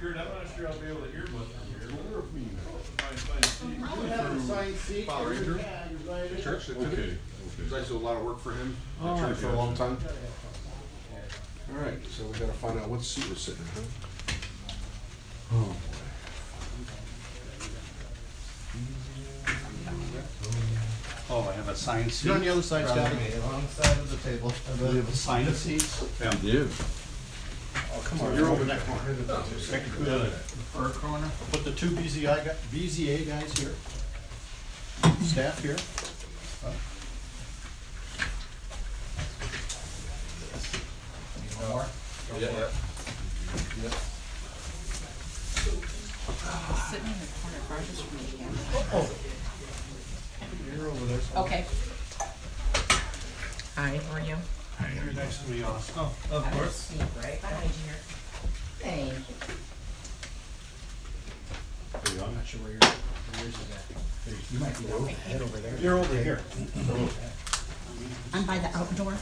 Kurt, I'm not sure I'll be able to hear much from here. I have a signed seat. Power Ranger. Yeah, you're right. Church. Okay. I used to do a lot of work for him. Oh, At church for a long gotcha. time. All right, so we gotta find out what seat we're sitting in, huh? Oh, Oh, I have a signed seat. You're on the other side, Scotty. On the side of the table. We have assigned seats. boy. Yeah. Oh, come on, you're over that corner. The fur corner. Put the two BZA guys here. Staff here. One more. Yeah. Sitting in the corner farthest from the camera. Oh. You're over there. Okay. Hi, how are you? You're next to me, Austin. Oh, of I'm gonna course. sneak right behind you here. Thank you. I'm not sure where yours is at. You might be over, head over there. You're over here. I'm by the outdoor.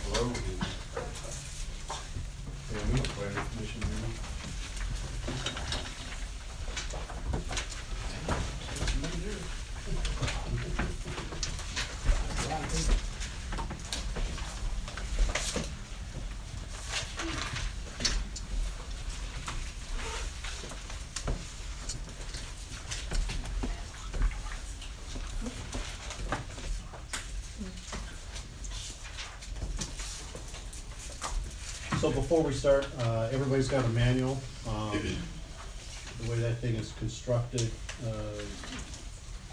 So before we start, everybody's got a manual. The way that thing is constructed,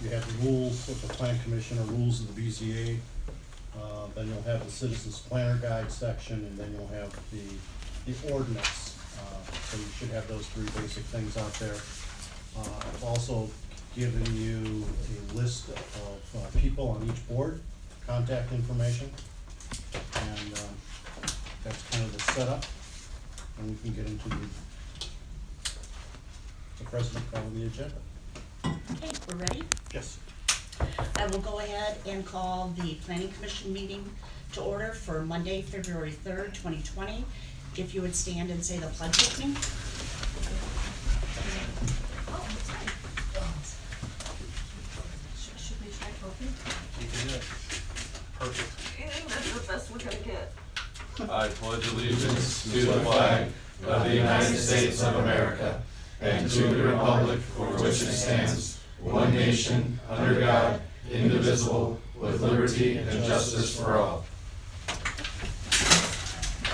you have the rules of the Plan Commission or rules of the BZA. Then you'll have the Citizens Planner Guide section, and then you'll have the ordinance. So you should have those three basic things out there. I've also given you a list of people on each board, contact information. And that's kind of the setup, and we can get into the president calling the agenda. Okay, we're ready. Yes. I will go ahead and call the Planning Commission meeting to order for Monday, February 3rd, 2020. If you would stand and say the pledge with me. Should we try coping? Perfect. That's the best we're gonna get. I pledge allegiance to the flag of the United States of America and to the republic for which it stands, one nation, under God, indivisible, with liberty and justice for all.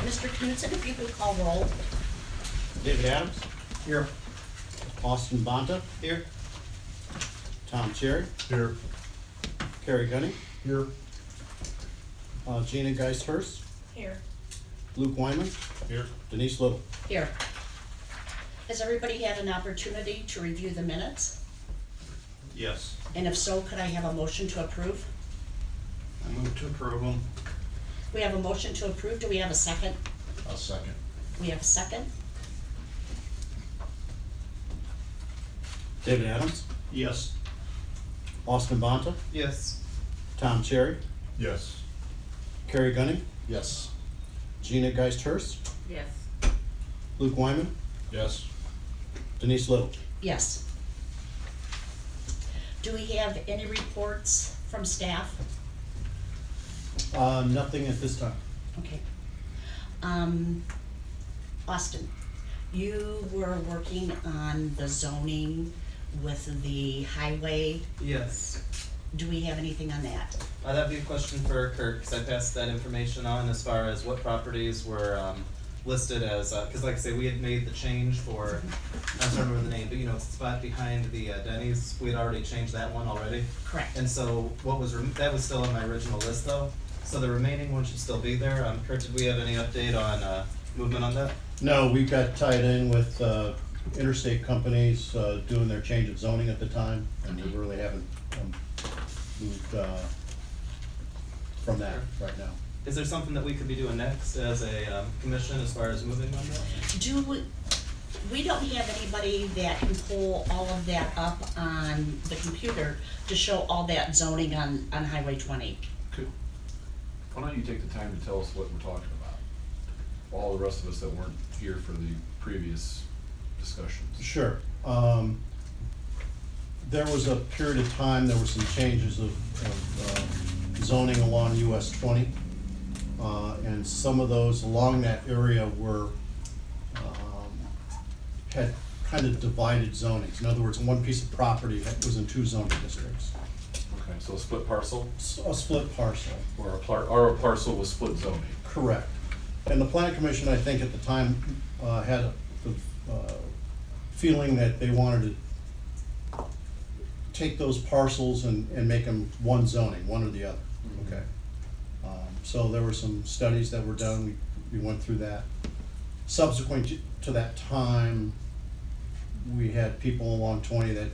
Mr. Knudsen, if you could call roll. David Adams? Here. Austin Bonta? Here. Tom Cherry? Here. Carrie Gunning? Here. Gina Geist-Hurst? Here. Luke Wyman? Here. Denise Little? Here. Has everybody had an opportunity to review the minutes? Yes. And if so, could I have a motion to approve? I move to approve them. We have a motion to approve. Do we have a second? I'll second. We have a second. David Adams? Yes. Austin Bonta? Yes. Tom Cherry? Yes. Carrie Gunning? Yes. Gina Geist-Hurst? Yes. Luke Wyman? Yes. Denise Little? Yes. Do we have any reports from staff? Nothing at this time. Okay. Austin, you were working on the zoning with the highway. Yes. Do we have anything on that? That'd be a question for Kirk, because I passed that information on as far as what properties were listed as, because like I say, we had made the change for, I don't remember the name, but you know, it's the spot behind the Denny's. We had already changed that one already. Correct. And so what was, that was still on my original list though. So the remaining one should still be there. Kirk, did we have any update on movement on that? No, we got tied in with interstate companies doing their change of zoning at the time, and we really haven't moved from that right now. Is there something that we could be doing next as a commission as far as moving on that? Do we don't have anybody that can pull all of that up on the computer to show all that zoning on Highway 20? Why don't you take the time to tell us what we're talking about? All the rest of us that weren't here for the previous discussions. Sure. There was a period of time, there were some changes of zoning along US 20. And some of those along that area were, had kind of divided zonings. In other words, one piece of property was in two zoning districts. Okay, so a split parcel, A split parcel. or a parcel with split zoning. Correct. And the Planning Commission, I think at the time, had the feeling that they wanted to take those parcels and make them one zoning, one or the other, okay? So there were some studies that were done, we went through that. Subsequent to that time, we had people along 20 that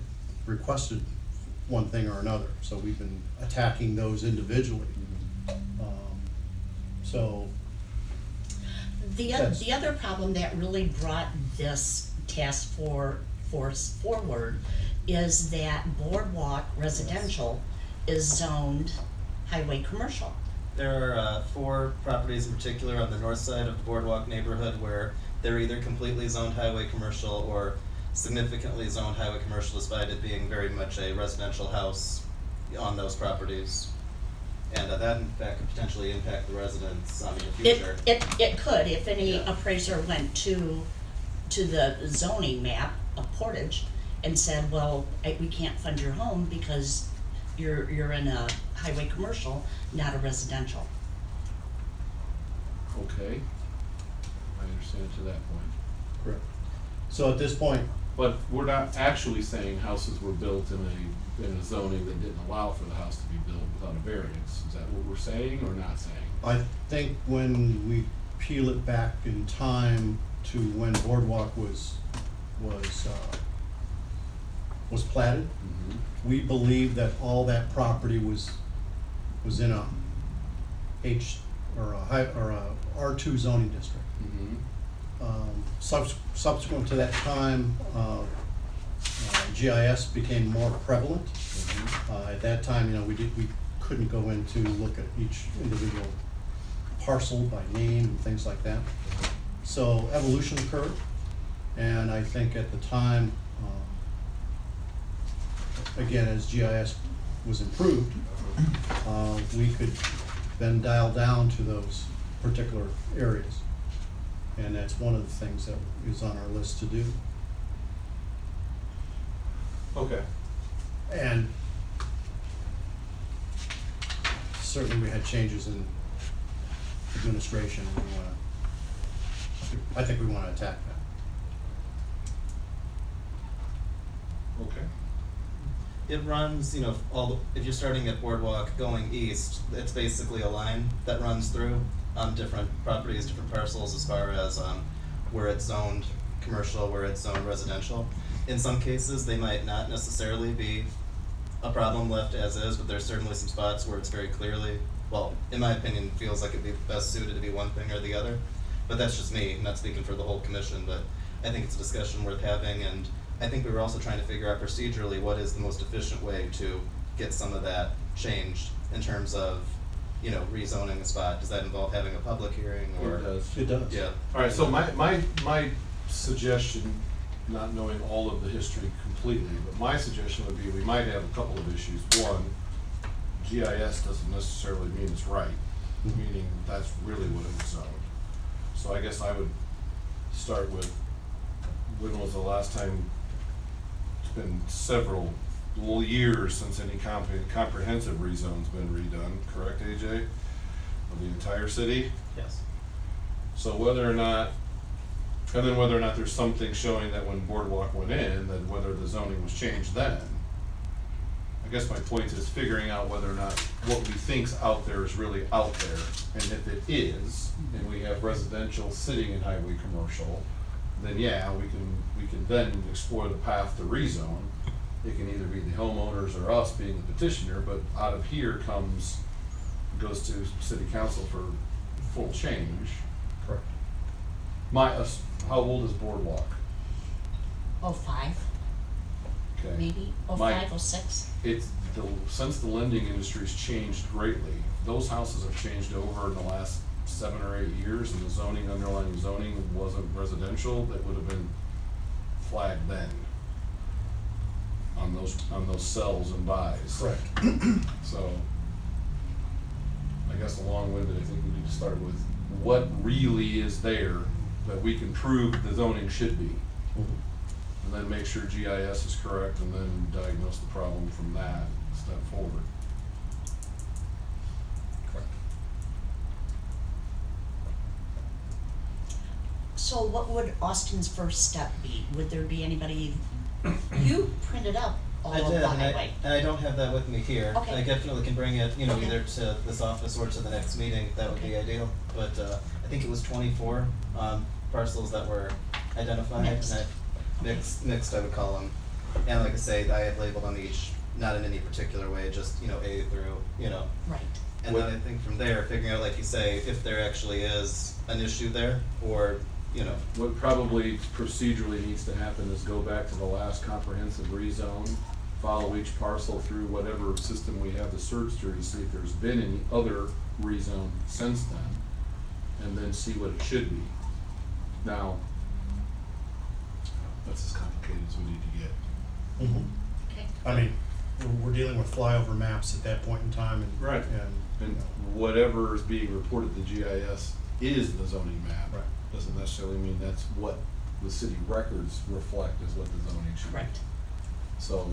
requested one thing or another, so we've been attacking those individually. So Yes. The other problem that really brought this task force forward is that Boardwalk Residential is zoned highway commercial. There are 4 properties in particular on the north side of the Boardwalk neighborhood where they're either completely zoned highway commercial or significantly zoned highway commercial despite it being very much a residential house on those properties. And that in fact could potentially impact the residents in the future. It could, if any Yeah. appraiser went to the zoning map of Portage and said, well, we can't fund your home because you're in a highway commercial, not a residential. Okay. I understand to that point. Correct. So at this point, But we're not actually saying houses were built in a zoning that didn't allow for the house to be built without a variance. Is that what we're saying or not saying? I think when we peel it back in time to when Boardwalk was platted, we believe that all that property was in a R2 zoning district. Subsequent to that time, GIS became more prevalent. At that time, we couldn't go in to look at each individual parcel by name and things like that. So evolution occurred, and I think at the time, again, as GIS was improved, we could then dial down to those particular areas. And that's one of the things that is on our list to do. Okay. And certainly we had changes in administration, and I think we wanna attack that. Okay. It runs, if you're starting at Boardwalk going east, it's basically a line that runs through different properties, different parcels as far as where it's zoned commercial, where it's zoned residential. In some cases, they might not necessarily be a problem left as is, but there's certainly some spots where it's very clearly, well, in my opinion, feels like it'd be best suited to be one thing or the other. But that's just me, not speaking for the whole commission, but I think it's a discussion worth having, and I think we were also trying to figure out procedurally what is the most efficient way to get some of that changed in terms of, rezoning a spot. Does that involve having a public hearing or? It does. It does. Yeah. All right, so my suggestion, not knowing all of the history completely, but my suggestion would be we might have a couple of issues. One, GIS doesn't necessarily mean it's right, meaning that's really what it was zoned. So I guess I would start with, when was the last time? It's been several years since any comprehensive rezone's been redone, correct, AJ? Of the entire city? Yes. So whether or not there's something showing that when Boardwalk went in, that whether the zoning was changed then. I guess my point is figuring out whether or not what we think's out there is really out there. And if it is, and we have residential sitting in highway commercial, then yeah, we can then explore the path to rezone. It can either be the homeowners or us being the petitioner, but out of here goes to city council for full change. Correct. How old is Boardwalk? 05, Okay. maybe, My- 05, 06. Since the lending industry's changed greatly, those houses have changed over in the last 7 or 8 years, and the underlying zoning wasn't residential, that would have been flagged then on those sells and buys. Correct. So, I guess long-winded, I think we need to start with what really is there that we can prove the zoning should be. And then make sure GIS is correct, and then diagnose the problem from that step forward. Correct. So what would Austin's first step be? Would there be anybody, you printed up all I of did, the and highway. I don't have that with me here. Okay. I definitely can bring it, Okay. either to this office or to the next meeting, that would be ideal. But, I think it was 24, parcels that were identified, Mixed. and mixed, I would call them. And like I say, I have labeled on each, not in any particular way, just, A through, Right. And then I think from there, figuring out, like you say, if there actually is an issue there, or, you know, What probably procedurally needs to happen is go back to the last comprehensive rezone, follow each parcel through whatever system we have the search through to see if there's been any other rezone since then, and then see what it should be. Now, that's as complicated as we need to get. Okay. I mean, we're dealing with flyover maps at that point in time and. Right. And whatever is being reported to GIS is the zoning map. Right. Doesn't necessarily mean that's what the city records reflect is what the zoning should be. Correct. So,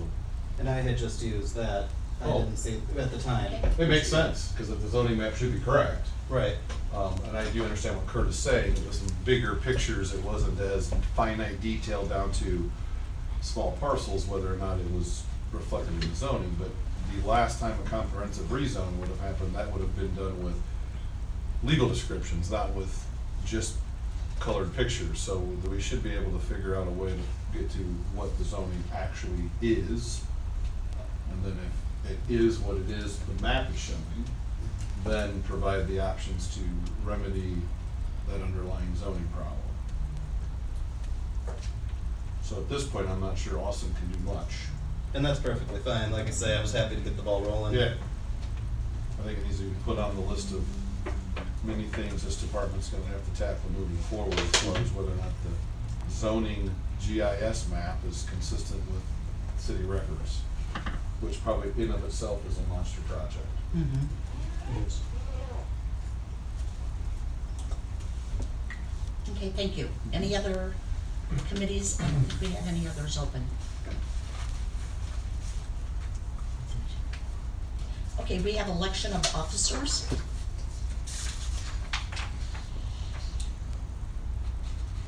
and I had just used that, I Oh. didn't see it at the time. it makes sense, because if the zoning map should be correct. Right, And I do understand what Kurt is saying, it was some bigger pictures, it wasn't as finite detail down to small parcels, whether or not it was reflected in the zoning, but the last time a comprehensive rezone would have happened, that would have been done with legal descriptions, not with just colored pictures, so we should be able to figure out a way to get to what the zoning actually is. And then if it is what it is, the map is showing, then provide the options to remedy that underlying zoning problem. So at this point, I'm not sure Austin can do much. and that's perfectly fine, like I say, I was happy to get the ball rolling. I think it needs to be put on the list of many things this department's gonna have to tackle moving forward, as far as whether or not the zoning GIS map is consistent with city records, which probably in of itself is a monster project. Mm-hmm. It is. Okay, thank you. Any other committees? I don't think we have any others open. Okay, we have election of officers.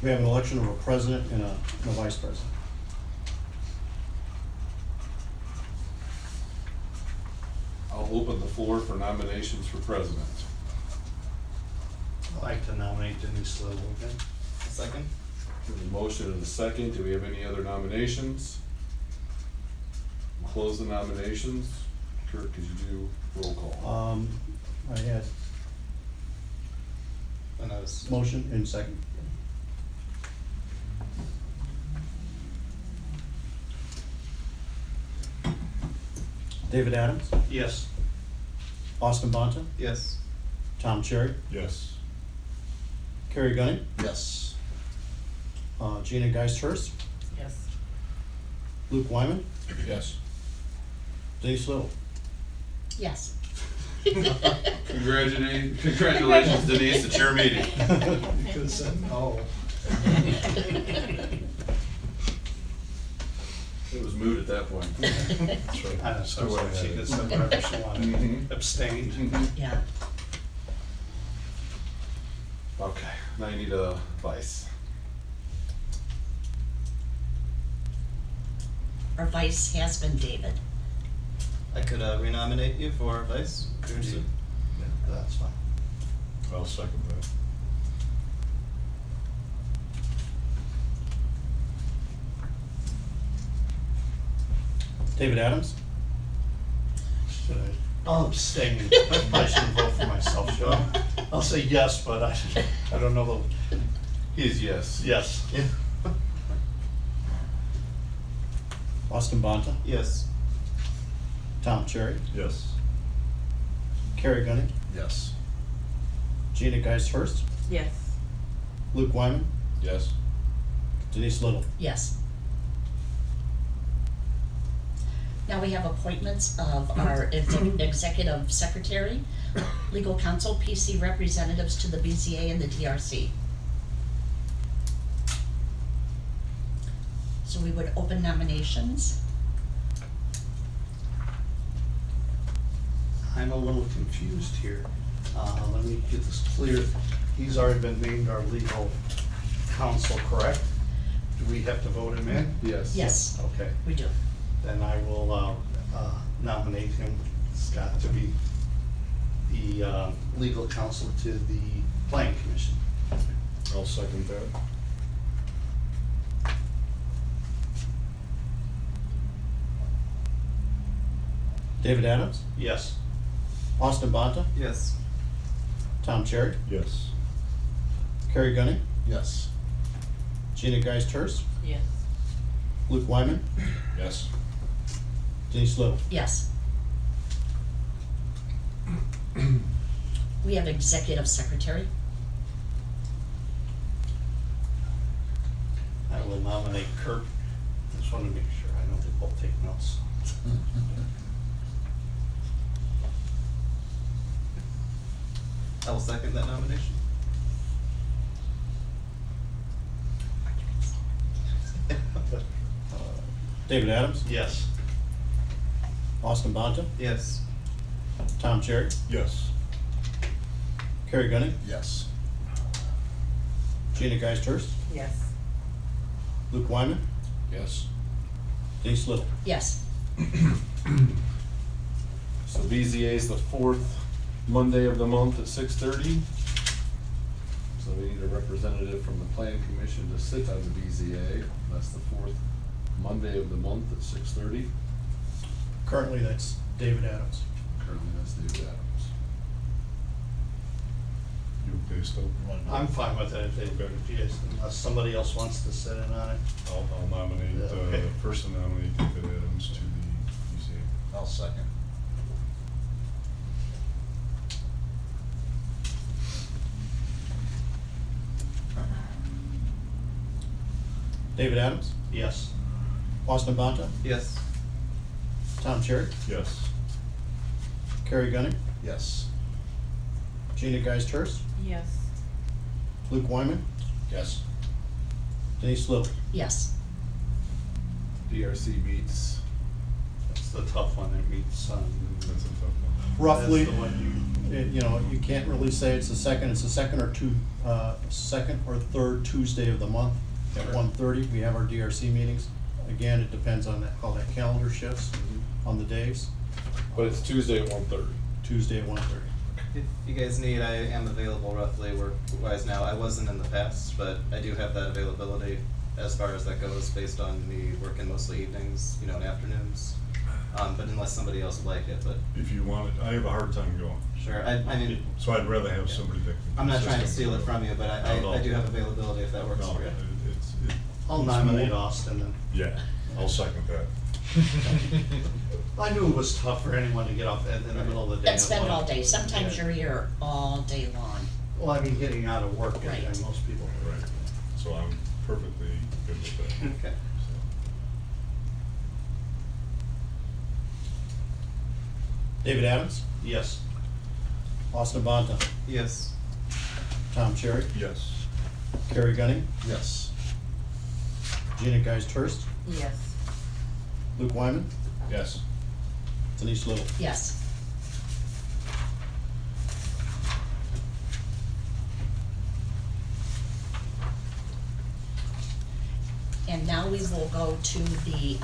We have an election of a president and a vice president. I'll open the floor for nominations for president. I'd like to nominate Denise Little again. Second? There's a motion and a second. Do we have any other nominations? We'll close the nominations. Kurt, could you do roll call? I had And I was, motion and second. David Adams, Yes. Austin Bonta, yes. Tom Cherry, Yes. Carrie Gunning, Yes. Gina Geist-Hurst, Yes. Luke Wyman, Yes. Denise Little. Yes. Congratulations Denise, it's your meeting. You could have said no. It was moot at that point. I don't know, she could have said whatever she wanted. Mhm. Abstained. Yeah. Okay, now you need a vice. Our vice has been David. I could renominate you for vice. Yeah, that's fine. I'll second that. David Adams, Should I? I'll abstain. I shouldn't vote for myself, should I? I'll say yes, but I don't know the, He's yes. yes. Austin Bonta, Yes. Tom Cherry, Yes. Carrie Gunning, Yes. Gina Geist-Hurst, Yes. Luke Wyman, Yes. Denise Little. Yes. Now we have appointments of our executive secretary, legal counsel, PC representatives to the BZA and the DRC. So we would open nominations. I'm a little confused here. Let me get this clear. He's already been named our legal counsel, correct? Do we have to vote him in? Yes. Yes, Okay, we do. then I will nominate him, Scott, to be the legal counsel to the planning commission. I'll second that. David Adams, Yes. Austin Bonta, Yes. Tom Cherry, Yes. Kerry Gunning, Yes. Gina Geist-Hurst, Yes. Luke Wyman, Yes. Denise Little. Yes. We have executive secretary. I will nominate Kirk. Just want to make sure, I know they both take notes. I will second that nomination. David Adams, Yes. Austin Bonta, Yes. Tom Cherry, Yes. Kerry Gunning, Yes. Gina Geist-Hurst, Yes. Luke Wyman, Yes. Denise Little. Yes. So BZA is the fourth Monday of the month at 6:30. So we need a representative from the Plan Commission to sit on the BZA. That's the fourth Monday of the month at 6:30. Currently, that's David Adams. Currently, that's David Adams. You okay still? I'm fine with it if they, if you guys, unless somebody else wants to sit in on it. I'll nominate, Yeah, okay. first nominate David Adams to the BZA. I'll second. David Adams, Yes. Austin Bonta, Yes. Tom Cherry, Yes. Kerry Gunning, Yes. Gina Geist-Hurst, Yes. Luke Wyman, Yes. Denise Little. Yes. DRC meets, That's the tough one, it meets on. That's a tough one. Roughly, That's the one you know, you can't really say it's the second or third Tuesday of the month at Sure. 1:30. We have our DRC meetings. Again, it depends on how that calendar shifts on the days. but it's Tuesday at 1:30. Tuesday at 1:30. If you guys need, I am available roughly work-wise now. I wasn't in the past, but I do have that availability as far as that goes, based on me working mostly evenings, you know, and afternoons. But unless somebody else would like it, but If you want it, I have a hard time going. sure, I mean, So I'd rather have somebody that can. I'm not trying to consistently steal it go. from you, but No, I do have availability if that works No, for you. I'll it's nominate more- Austin then. Yeah, I'll second that. I knew it was tough for anyone to get up in the middle of the day. And spend and all work. day. Sometimes Yeah. you're here all day long. Well, I mean, getting out of work, Right. and most people. Right, so I'm perfectly good with that. Okay. So, David Adams, Yes. Austin Bonta, Yes. Tom Cherry, yes. Kerry Gunning, Yes. Gina Geist-Hurst, Yes. Luke Wyman, Yes. Denise Little. Yes. And now we will go to the,